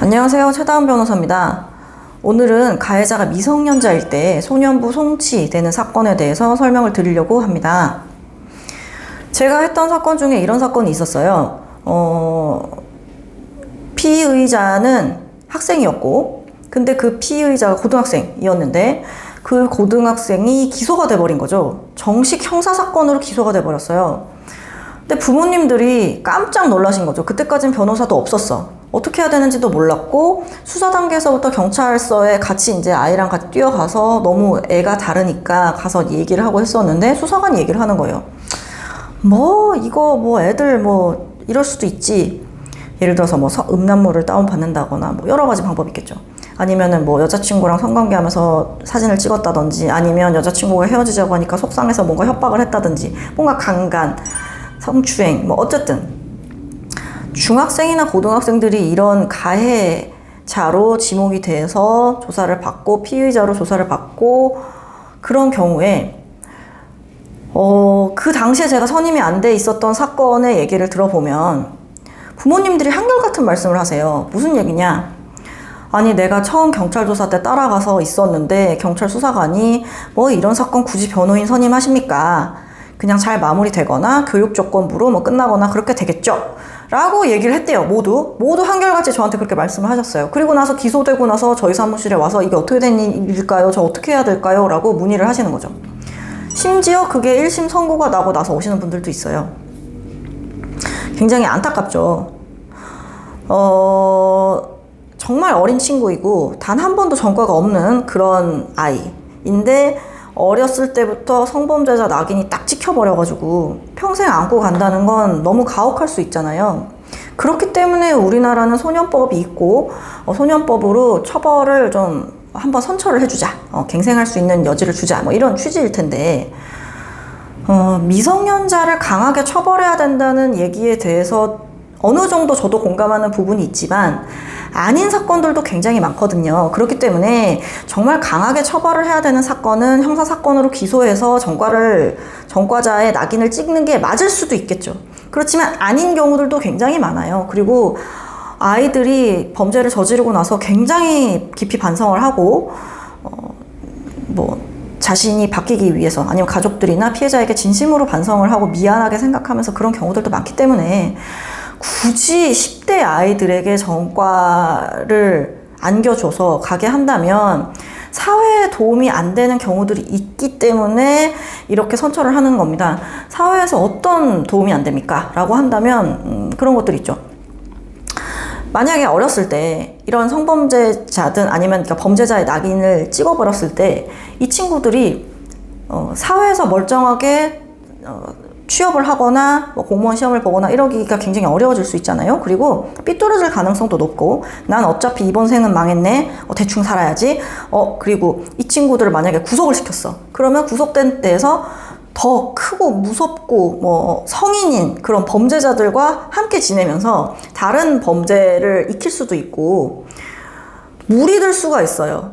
안녕하세요. 최다은 변호사입니다. 오늘은 가해자가 미성년자일 때 소년부 송치되는 사건에 대해서 설명을 드리려고 합니다. 제가 했던 사건 중에 이런 사건이 있었어요. 피의자는 학생이었고, 근데 그 피의자가 고등학생이었는데 그 고등학생이 기소가 돼버린 거죠. 정식 형사사건으로 기소가 돼버렸어요. 근데 부모님들이 깜짝 놀라신 거죠. 그때까진 변호사도 없었어. 어떻게 해야 되는지도 몰랐고, 수사 단계에서부터 경찰서에 같이 이제 아이랑 같이 뛰어가서 너무 애가 다르니까 가서 얘기를 하고 했었는데, 수사관이 얘기를 하는 거예요. 이거 애들 이럴 수도 있지. 예를 들어서 음란물을 다운받는다거나 여러 가지 방법이 있겠죠. 아니면은 여자친구랑 성관계 하면서 사진을 찍었다든지, 아니면 여자친구가 헤어지자고 하니까 속상해서 뭔가 협박을 했다든지, 뭔가 강간, 성추행, 어쨌든 중학생이나 고등학생들이 이런 가해자로 지목이 돼서 조사를 받고 피의자로 조사를 받고 그런 경우에 그 당시에 제가 선임이 안 돼 있었던 사건의 얘기를 들어보면 부모님들이 한결같은 말씀을 하세요. 무슨 얘기냐? 아니, 내가 처음 경찰 조사 때 따라가서 있었는데 경찰 수사관이 이런 사건 굳이 변호인 선임하십니까? 그냥 잘 마무리되거나 교육조건부로 끝나거나 그렇게 되겠죠? 라고 얘기를 했대요. 모두 한결같이 저한테 그렇게 말씀을 하셨어요. 그리고 나서 기소되고 나서 저희 사무실에 와서 이게 어떻게 된 일일까요? 저 어떻게 해야 될까요? 라고 문의를 하시는 거죠. 심지어 그게 1심 선고가 나고 나서 오시는 분들도 있어요. 굉장히 안타깝죠. 정말 어린 친구이고 단 한 번도 전과가 없는 그런 아이인데 어렸을 때부터 성범죄자 낙인이 딱 찍혀버려가지고 평생 안고 간다는 건 너무 가혹할 수 있잖아요. 그렇기 때문에 우리나라는 소년법이 있고 소년법으로 처벌을 좀 한번 선처를 해주자, 갱생할 수 있는 여지를 주자, 이런 취지일 텐데 미성년자를 강하게 처벌해야 된다는 얘기에 대해서 어느 정도 저도 공감하는 부분이 있지만 아닌 사건들도 굉장히 많거든요. 그렇기 때문에 정말 강하게 처벌을 해야 되는 사건은 형사사건으로 기소해서 전과자의 낙인을 찍는 게 맞을 수도 있겠죠. 그렇지만 아닌 경우들도 굉장히 많아요. 그리고 아이들이 범죄를 저지르고 나서 굉장히 깊이 반성을 하고 자신이 바뀌기 위해서 아니면 가족들이나 피해자에게 진심으로 반성을 하고 미안하게 생각하면서 그런 경우들도 많기 때문에 굳이 10대 아이들에게 전과를 안겨줘서 가게 한다면 사회에 도움이 안 되는 경우들이 있기 때문에 이렇게 선처를 하는 겁니다. 사회에서 어떤 도움이 안 됩니까? 라고 한다면 그런 것들이 있죠. 만약에 어렸을 때 이런 성범죄자든 아니면 범죄자의 낙인을 찍어버렸을 때 이 친구들이 사회에서 멀쩡하게 취업을 하거나 공무원 시험을 보거나 이러기가 굉장히 어려워질 수 있잖아요. 그리고 삐뚤어질 가능성도 높고, 난 어차피 이번 생은 망했네, 대충 살아야지. 그리고 이 친구들을 만약에 구속을 시켰어. 그러면 구속된 데에서 더 크고 무섭고 성인인 그런 범죄자들과 함께 지내면서 다른 범죄를 익힐 수도 있고 물이 들 수가 있어요.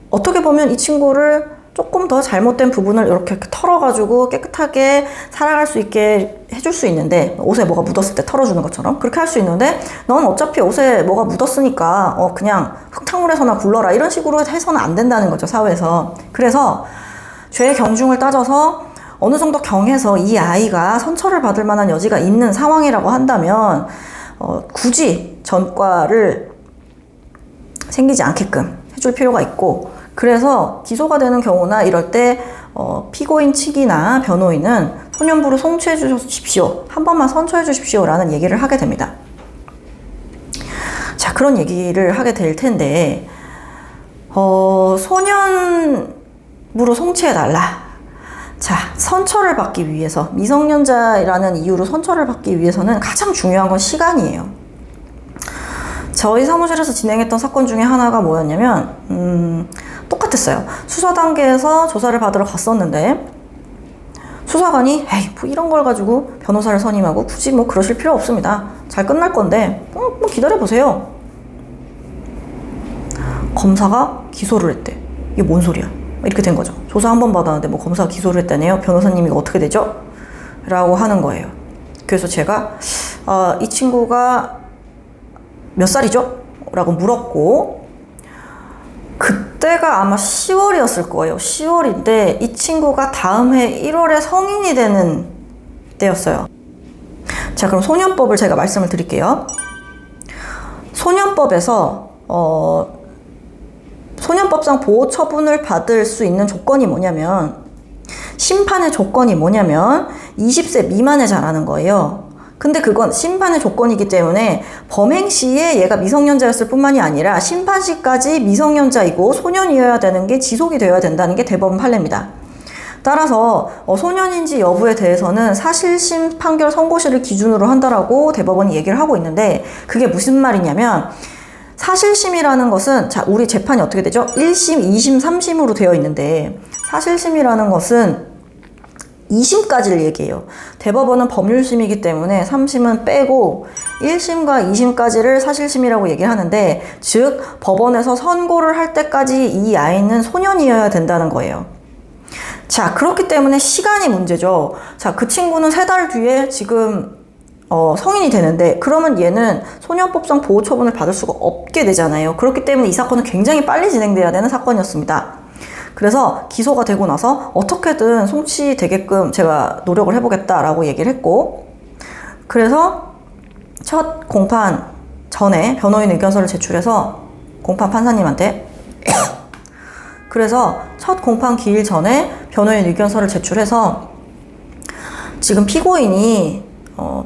어떻게 보면 이 친구를 조금 더 잘못된 부분을 이렇게 털어가지고 깨끗하게 살아갈 수 있게 해줄 수 있는데, 옷에 뭐가 묻었을 때 털어주는 것처럼 그렇게 할 수 있는데, 넌 어차피 옷에 뭐가 묻었으니까 그냥 흙탕물에서나 굴러라, 이런 식으로 해서는 안 된다는 거죠, 사회에서. 그래서 죄의 경중을 따져서 어느 정도 경해서 이 아이가 선처를 받을 만한 여지가 있는 상황이라고 한다면 굳이 전과를 생기지 않게끔 해줄 필요가 있고, 그래서 기소가 되는 경우나 이럴 때 피고인 측이나 변호인은 소년부로 송치해 주십시오, 한 번만 선처해 주십시오 라는 얘기를 하게 됩니다. 자, 그런 얘기를 하게 될 텐데 소년부로 송치해 달라. 자, 선처를 받기 위해서, 미성년자라는 이유로 선처를 받기 위해서는 가장 중요한 건 시간이에요. 저희 사무실에서 진행했던 사건 중에 하나가 뭐였냐면 똑같았어요. 수사 단계에서 조사를 받으러 갔었는데 수사관이 이런 걸 가지고 변호사를 선임하고 굳이 그러실 필요 없습니다. 잘 끝날 건데 기다려보세요. 검사가 기소를 했대. 이게 뭔 소리야? 이렇게 된 거죠. 조사 한 번 받았는데 검사가 기소를 했다네요. 변호사님이 이거 어떻게 되죠? 라고 하는 거예요. 그래서 제가 이 친구가 몇 살이죠? 라고 물었고, 그때가 아마 10월이었을 거예요. 10월인데 이 친구가 다음 해 1월에 성인이 되는 때였어요. 자, 그럼 소년법을 제가 말씀을 드릴게요. 소년법에서 소년법상 보호 처분을 받을 수 있는 조건이 뭐냐면, 심판의 조건이 뭐냐면 20세 미만에 자라는 거예요. 근데 그건 심판의 조건이기 때문에 범행 시에 얘가 미성년자였을 뿐만이 아니라 심판 시까지 미성년자이고 소년이어야 되는 게 지속이 되어야 된다는 게 대법원 판례입니다. 따라서 소년인지 여부에 대해서는 사실심 판결 선고시를 기준으로 한다라고 대법원이 얘기를 하고 있는데, 그게 무슨 말이냐면, 사실심이라는 것은, 자, 우리 재판이 어떻게 되죠? 1심, 2심, 3심으로 되어 있는데, 사실심이라는 것은 2심까지를 얘기해요. 대법원은 법률심이기 때문에 3심은 빼고 1심과 2심까지를 사실심이라고 얘기를 하는데, 즉 법원에서 선고를 할 때까지 이 아이는 소년이어야 된다는 거예요. 자, 그렇기 때문에 시간이 문제죠. 자, 그 친구는 3달 뒤에 지금 성인이 되는데, 그러면 얘는 소년법상 보호처분을 받을 수가 없게 되잖아요. 그렇기 때문에 이 사건은 굉장히 빨리 진행돼야 되는 사건이었습니다. 그래서 기소가 되고 나서 어떻게든 송치되게끔 제가 노력을 해보겠다라고 얘기를 했고, 그래서 첫 공판 전에 변호인 의견서를 제출해서 공판 판사님한테 그래서 첫 공판 기일 전에 변호인 의견서를 제출해서, 지금 피고인이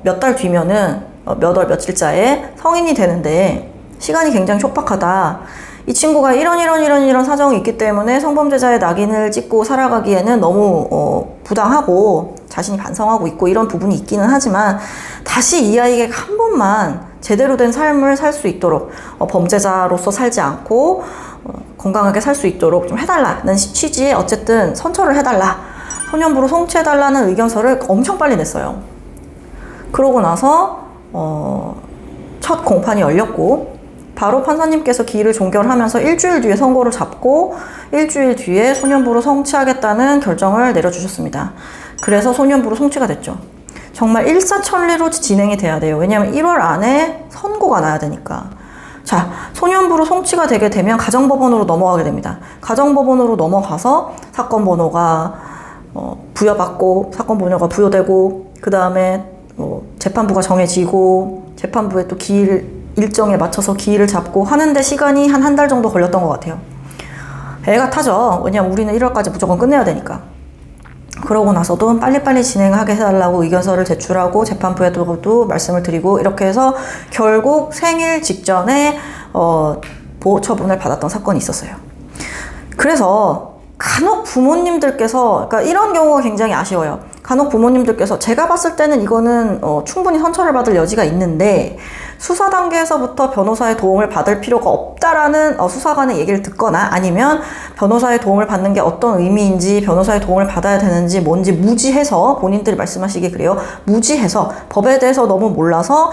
몇 달 뒤면은 몇 월 며칠자에 성인이 되는데 시간이 굉장히 촉박하다. 이 친구가 이런 사정이 있기 때문에 성범죄자의 낙인을 찍고 살아가기에는 너무 부당하고 자신이 반성하고 있고 이런 부분이 있기는 하지만, 다시 이 아이에게 한 번만 제대로 된 삶을 살 수 있도록, 범죄자로서 살지 않고 건강하게 살 수 있도록 좀 해달라는 취지에 어쨌든 선처를 해달라, 소년부로 송치해달라는 의견서를 엄청 빨리 냈어요. 그러고 나서 첫 공판이 열렸고, 바로 판사님께서 기일을 종결하면서 일주일 뒤에 선고를 잡고 일주일 뒤에 소년부로 송치하겠다는 결정을 내려주셨습니다. 그래서 소년부로 송치가 됐죠. 정말 일사천리로 진행이 돼야 돼요. 왜냐하면 1월 안에 선고가 나야 되니까. 자, 소년부로 송치가 되게 되면 가정법원으로 넘어가게 됩니다. 가정법원으로 넘어가서 사건 번호가 부여받고, 사건 번호가 부여되고, 그 다음에 재판부가 정해지고, 재판부에 또 기일 일정에 맞춰서 기일을 잡고 하는데 시간이 한 달 정도 걸렸던 것 같아요. 애가 타죠. 왜냐면 우리는 1월까지 무조건 끝내야 되니까. 그러고 나서도 빨리빨리 진행하게 해달라고 의견서를 제출하고 재판부에도 말씀을 드리고, 이렇게 해서 결국 생일 직전에 보호 처분을 받았던 사건이 있었어요. 그래서 간혹 부모님들께서, 그러니까 이런 경우가 굉장히 아쉬워요. 간혹 부모님들께서, 제가 봤을 때는 이거는 충분히 선처를 받을 여지가 있는데 수사 단계에서부터 변호사의 도움을 받을 필요가 없다라는 수사관의 얘기를 듣거나, 아니면 변호사의 도움을 받는 게 어떤 의미인지, 변호사의 도움을 받아야 되는지 뭔지 무지해서, 본인들이 말씀하시기 그래요, 무지해서 법에 대해서 너무 몰라서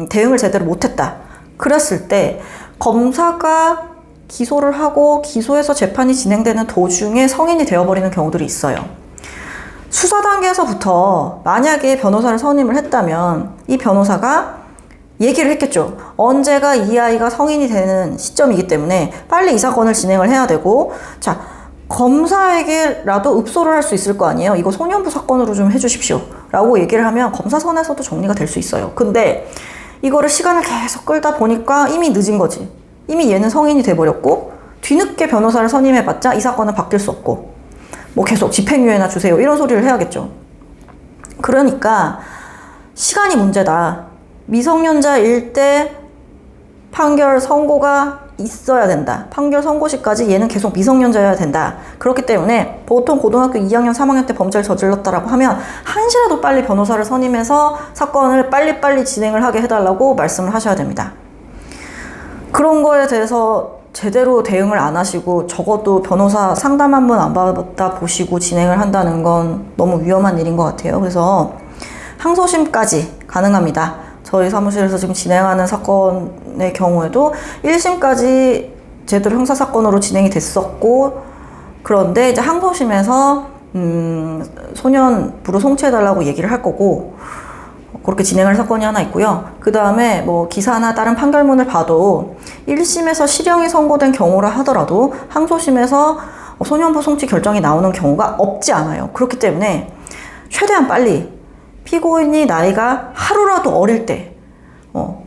대응을 제대로 못했다. 그랬을 때 검사가 기소를 하고 기소해서 재판이 진행되는 도중에 성인이 되어버리는 경우들이 있어요. 수사 단계에서부터 만약에 변호사를 선임을 했다면 이 변호사가 얘기를 했겠죠. 언제가 이 아이가 성인이 되는 시점이기 때문에 빨리 이 사건을 진행을 해야 되고, 자, 검사에게라도 읍소를 할 수 있을 거 아니에요. 이거 소년부 사건으로 좀 해주십시오 라고 얘기를 하면 검사 선에서도 정리가 될 수 있어요. 근데 이거를 시간을 계속 끌다 보니까 이미 늦은 거지. 이미 얘는 성인이 돼버렸고, 뒤늦게 변호사를 선임해봤자 이 사건은 바뀔 수 없고, 뭐 계속 집행유예나 주세요 이런 소리를 해야겠죠. 그러니까 시간이 문제다. 미성년자일 때 판결 선고가 있어야 된다. 판결 선고시까지 얘는 계속 미성년자여야 된다. 그렇기 때문에 보통 고등학교 2학년, 3학년 때 범죄를 저질렀다라고 하면 한시라도 빨리 변호사를 선임해서 사건을 빨리빨리 진행을 하게 해달라고 말씀을 하셔야 됩니다. 그런 거에 대해서 제대로 대응을 안 하시고 적어도 변호사 상담 한 번 안 받아 보시고 진행을 한다는 건 너무 위험한 일인 것 같아요. 그래서 항소심까지 가능합니다. 저희 사무실에서 지금 진행하는 사건의 경우에도 1심까지 제대로 형사사건으로 진행이 됐었고, 그런데 이제 항소심에서 소년부로 송치해달라고 얘기를 할 거고, 그렇게 진행할 사건이 하나 있고요. 그 다음에 뭐 기사나 다른 판결문을 봐도 1심에서 실형이 선고된 경우라 하더라도 항소심에서 소년보 송치 결정이 나오는 경우가 없지 않아요. 그렇기 때문에 최대한 빨리 피고인이 나이가 하루라도 어릴 때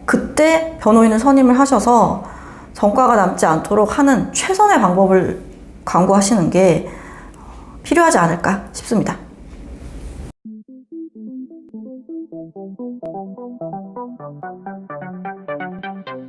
그때 변호인을 선임을 하셔서 전과가 남지 않도록 하는 최선의 방법을 강구하시는 게 필요하지 않을까 싶습니다.